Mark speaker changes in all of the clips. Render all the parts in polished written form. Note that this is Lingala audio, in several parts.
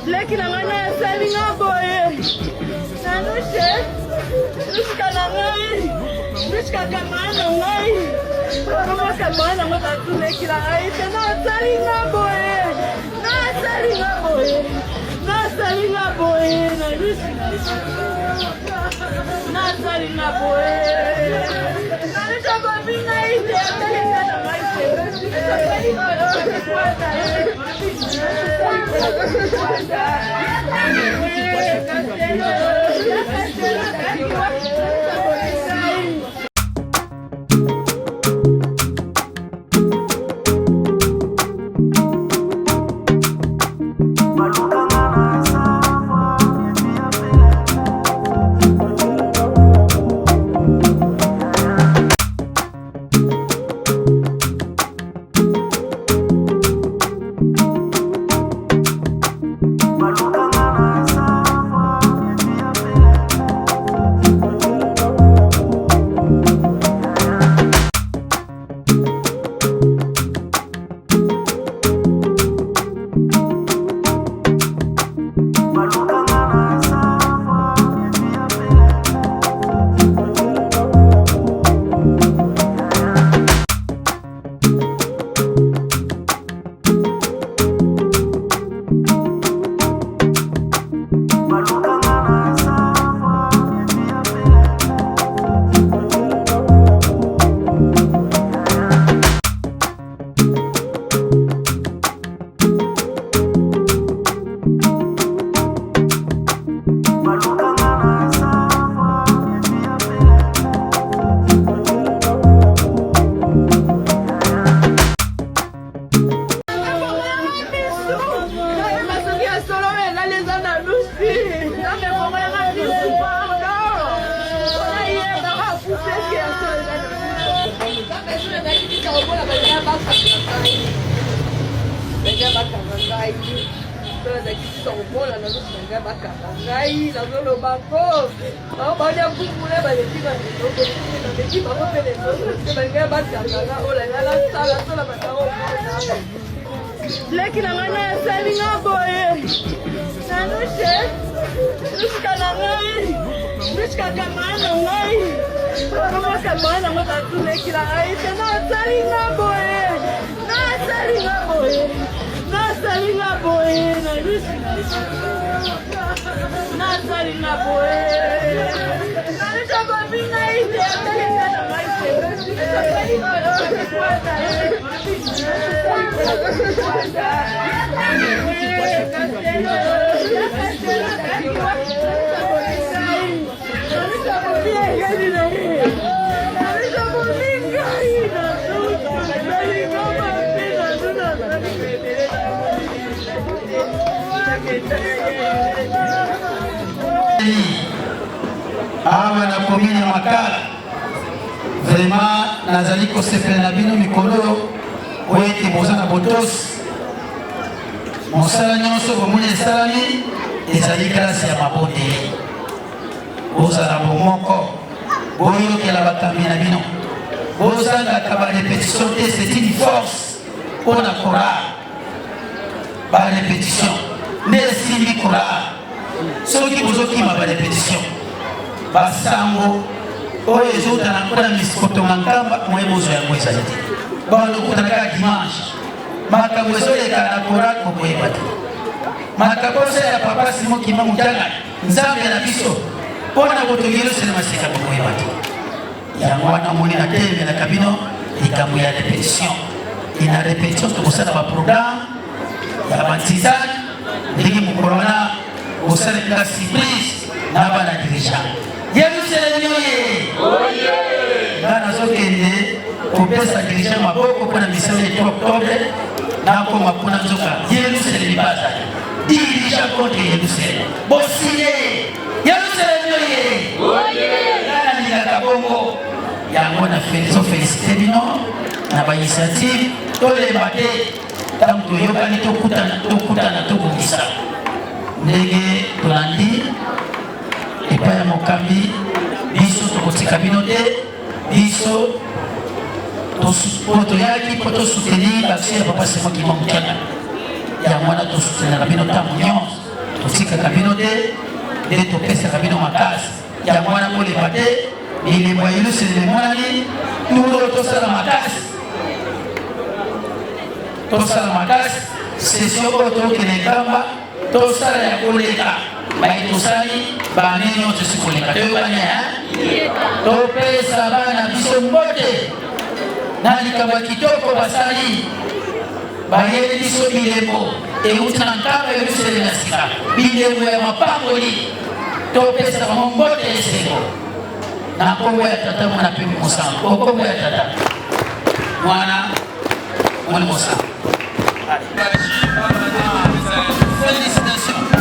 Speaker 1: Leki na ngana ya sali nga boye. Nanushe. Nushka na ngai. Nushka kamana ngai. Kama kamana nga tu leki na ngai. Na sali nga boye. Na sali nga boye. Na sali nga boye. Na sali nga boye. Nanusha babi ngai. Leki na ngana ya sali nga boye. Nanushe. Nushka na ngai. Nushka kamana ngai. Kama kamana nga tu leki na ngai. Na sali nga boye. Na sali nga boye. Na sali nga boye. Na sali nga boye. Nanusha babi ngai.
Speaker 2: Awa na komine Makala vraiment nazali kosepela na bino mikolo oyo ete boza na botosi mosala nyonso bomoni esalami ezali grâce ya mabondeli bozala bomoko boyokela bakambi na bino bozangaka barépétition te c'est une force mpona korale barépétition nde esimbi korale soki bozokima barépétition basango oyo ezotana mpona misikotonga nkamba moye bozwa yango ezali te balokutana kaka dimanche makambo ezoleka na korale bokoyeba te makambo osala ya papa simo kima mutanga nzambe na biso mpona kotongelosele maseka bokoyeba te yango wana moni na temelaka bino likambo ya répétition ina répétition tokosala baprogramme ya bantizane ndenge mokolo wana kosalemaka surprise na bana dirigeant Yerusalemi oye! Nga nazokende kopesa dirigeant maboko mpona misala ya 3 octobre nakoma mpona nzoka Yerusalemi bazali dirigeant contre Yerusalemi bosile Yerusalemi oye! Nga nalingaka bongo yango nazofélicite bino na bainitiative tolemba te ntango toyokani tokutana tobongisa ndenge tolandi bokambi biso tokotika bino te biso toyaki mpo tosoutenir l'action ya papa Simon Kimwa Mukiana yango wana tosoutenaka bino ntango nyonso totikaka bino te nde topesaka bino makasi yango wana kolemba te bilembo ya ilusele emonani nulo tosala makasi sesio oyo tokende kamba tosala ya koleka bayi tosali bane nyonso esi koleka toyokani topesa bana biso mbote na likambo ya kitoko basali bayeli biso bilembo euti na nkamba elusele na sika bilembo ya mapangoli topesa bango mbote esengo na kombo ya tata mwana pembe mosango kombo ya tata mwana mwana mosango. Félicitations.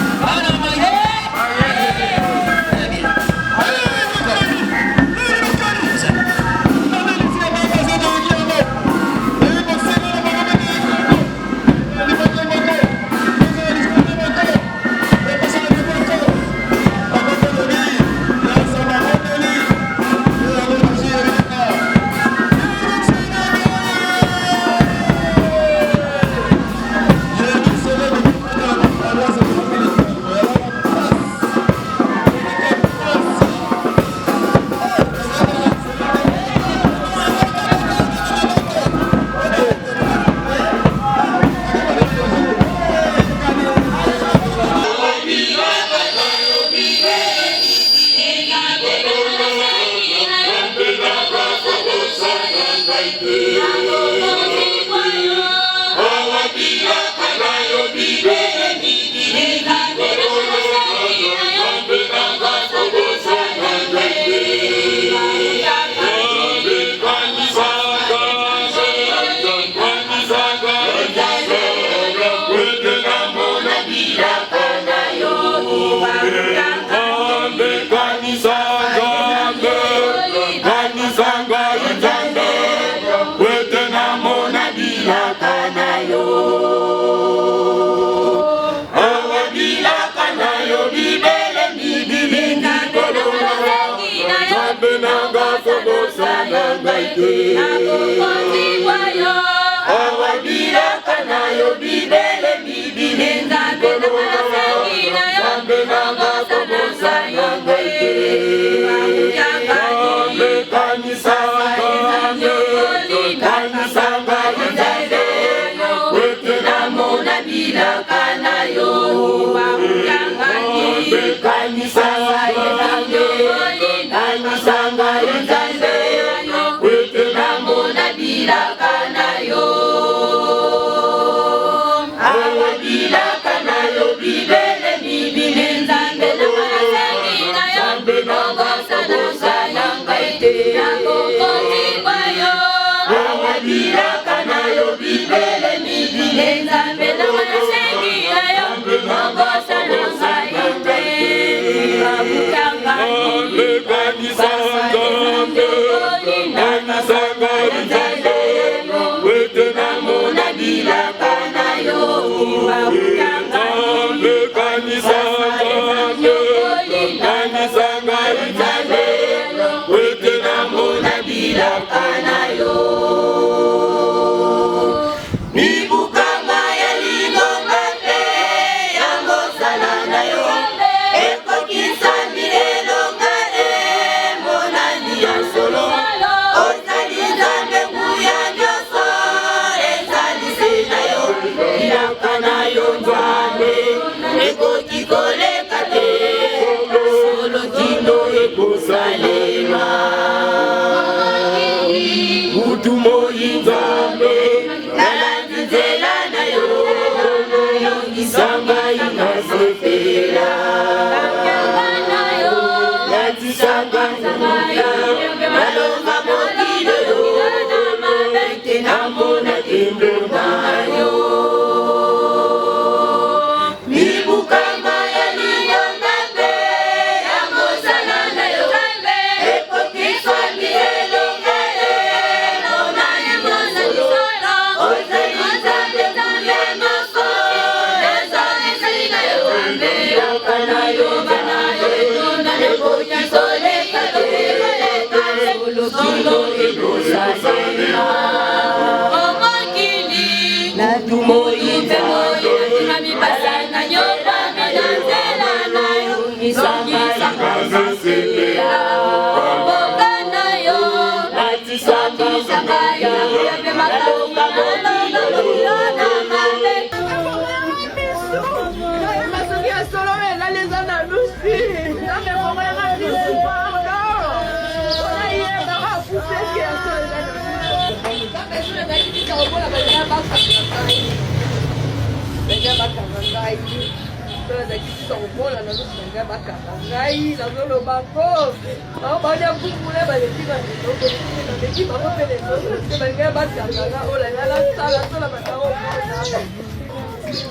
Speaker 1: Yo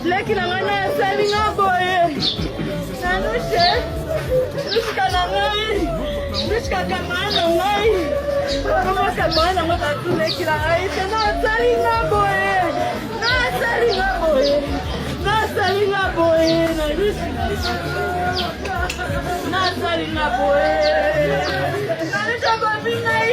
Speaker 1: Leki na ngana ya sali nga boye. Nanushe. Nushka na ngai. Nushka kamana ngai. Kama kamana nga tu leki na ngai. Na sali nga boye. Na sali nga boye. Na sali nga boye. Na sali nga boye. Nanusha babi ngai.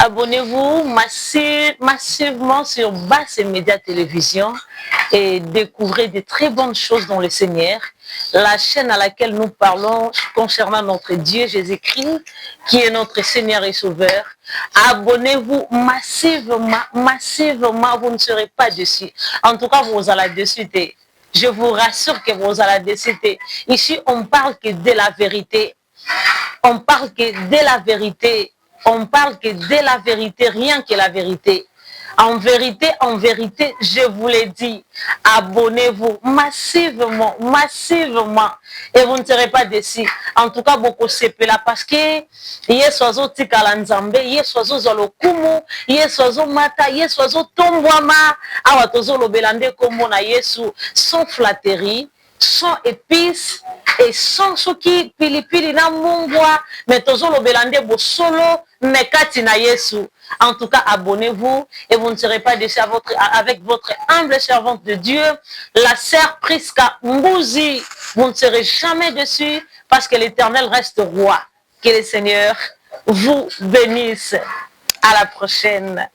Speaker 3: Abonnez-vous massivement sur Basse et Média Télévision et découvrez de très bonnes choses dans le Seigneur. La chaîne à laquelle nous parlons concernant notre Dieu Jésus-Christ, qui est notre Seigneur et Sauveur. Abonnez-vous massivement, vous ne serez pas déçus. En tout cas, vous allez dessus. Je vous rassure que vous allez dessus. Ici, on parle que de la vérité. On parle que de la vérité. On parle que de la vérité, rien que la vérité. En vérité, je vous l'ai dit, abonnez-vous massivement et vous ne serez pas déçus. En tout cas, beaucoup c'est là parce que yesozo tikala nzambe, yesozo zolokumu, yesozo mata, yesozo tombwama, awa tozo lobelande komo na Yesu, sans flatterie, sans épices et sans soki pilipili na mungwa, mais tozo lobelande bo solo mekati na Yesu. En tout cas, abonnez-vous et vous ne serez pas déçus avec votre humble servante de Dieu, la sœur Priska Mbouzi. Vous ne serez jamais déçus parce que l'Éternel reste roi. Que le Seigneur vous bénisse. À la prochaine.